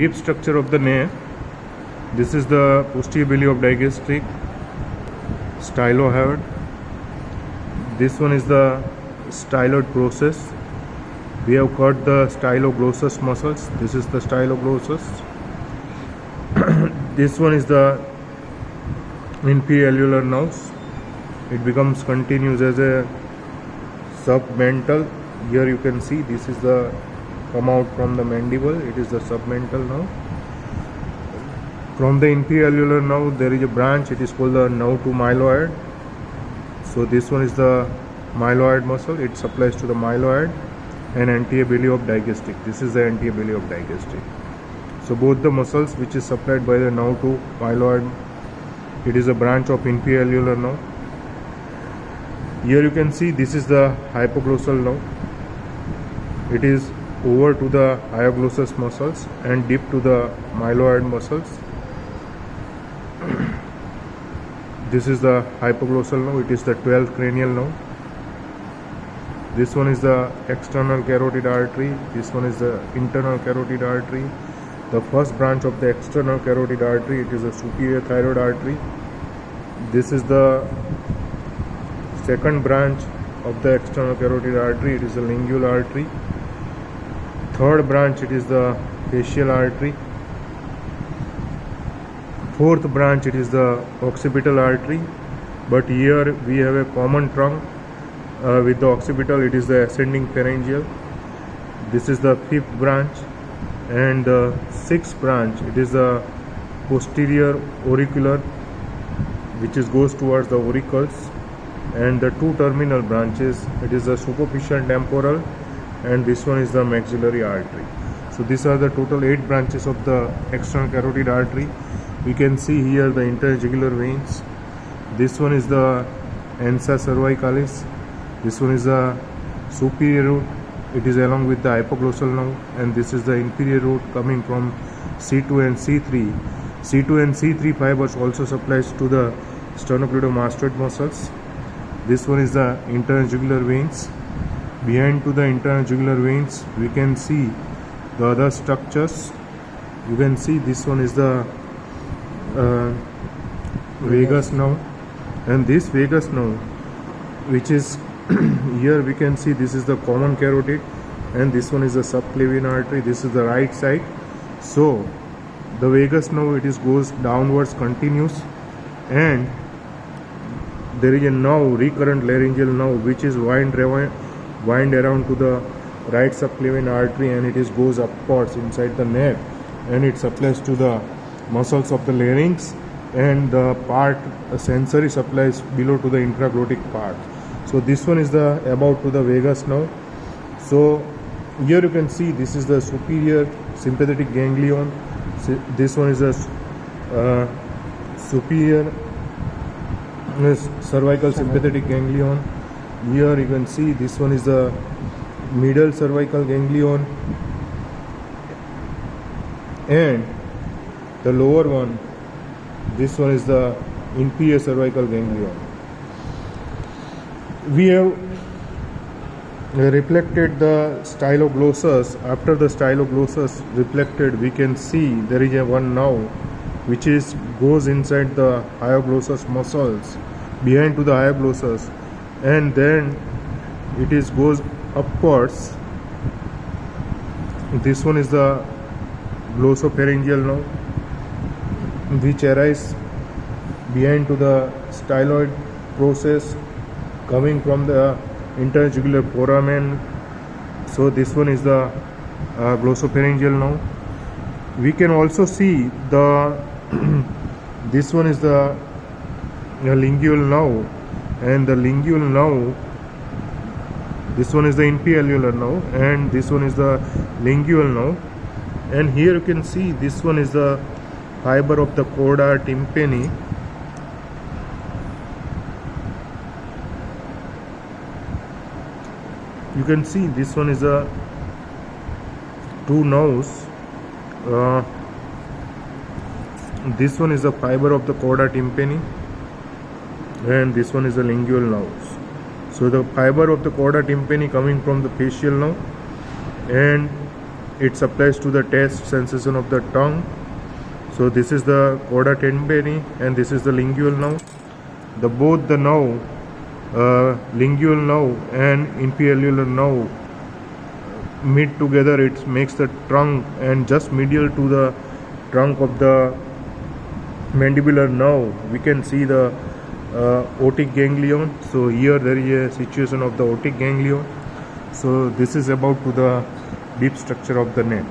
Deep structure of the neck. This is the posterior belly of digastric styloid. This one is the styloid process. We have cut the styloglossus muscles. This is the styloglossus. This one is the inferior alveolar nerves. It becomes continuous as a submental. Here you can see this is the come out from the mandible. It is the submental nerve. From the inferior alveolar nerve there is a branch. It is called the nerve to myloid. So this one is the myloid muscle. It supplies to the myloid and anterior belly of digastric. This is the anterior belly of digastric. So both the muscles which is supplied by the nerve to myloid, it is a branch of inferior alveolar nerve. Here you can see this is the hypoglossal nerve. It is over to the hyoglossus muscles and deep to the myloid muscles. This is the hypoglossal nerve. It is the 12th cranial nerve. This one is the external carotid artery. This one is the internal carotid artery. The first branch of the external carotid artery, it is the superior thyroid artery. This is the second branch of the external carotid artery. It is the lingual artery. Third branch, it is the facial artery. Fourth branch, it is the occipital artery. But here we have a common trunk. With the occipital, it is the ascending pharyngeal. This is the fifth branch. And the sixth branch, it is the posterior auricular, which goes towards the auricles. And the two terminal branches, it is the superficial temporal, and this one is the maxillary artery. So these are the total 8 branches of the external carotid artery. We can see here the interjugular veins. This one is the ansa cervicalis. This one is the superior root. It is along with the hypoglossal nerve, and this is the inferior root coming from C2 and C3. C2 and C3 fibers also supplies to the sternocleidomastoid muscles. This one is the internal jugular veins. Behind to the internal jugular veins, we can see the other structures. You can see this one is the vagus nerve, and this vagus nerve, which is here we can see this is the common carotid, and this one is the subclavian artery. This is the right side. So the vagus nerve, it goes downwards continuous, and there is a nerve, recurrent laryngeal nerve, which is wind around to the right subclavian artery, and it goes upwards inside the neck, and it supplies to the muscles of the larynx, and the part sensory supplies below to the intraglottic part. So this one is the about to the vagus nerve. So here you can see this is the superior sympathetic ganglion. This one is the superior cervical sympathetic ganglion. Here you can see this one is the middle cervical ganglion, and the lower one, this one is the inferior cervical ganglion. We have reflected the styloglossus. After the styloglossus reflected, we can see there is a one nerve which goes inside the hyoglossus muscles, behind to the hyoglossus, and then it goes upwards. This one is the glossopharyngeal nerve, which arises behind to the styloid process coming from the interjugular foramen. So this one is the glossopharyngeal nerve. We can also see the this one is the lingual nerve, and the lingual nerve, this one is the inferior alveolar nerve, and this one is the lingual nerve. And here you can see this one is the fiber of the chorda tympani. You can see this one is a two nerves. This one is the fiber of the chorda tympani, and this one is the lingual nerves. So the fiber of the chorda tympani coming from the facial nerve, and it supplies to the taste sensation of the tongue. So this is the chorda tympani and this is the lingual nerve. Both the nerve, lingual nerve and inferior nerve meet together. It makes the trunk, and just medial to the trunk of the mandibular nerve we can see the otic ganglion. So here there is a situation of the otic ganglion. So this is about to the deep structure of the neck.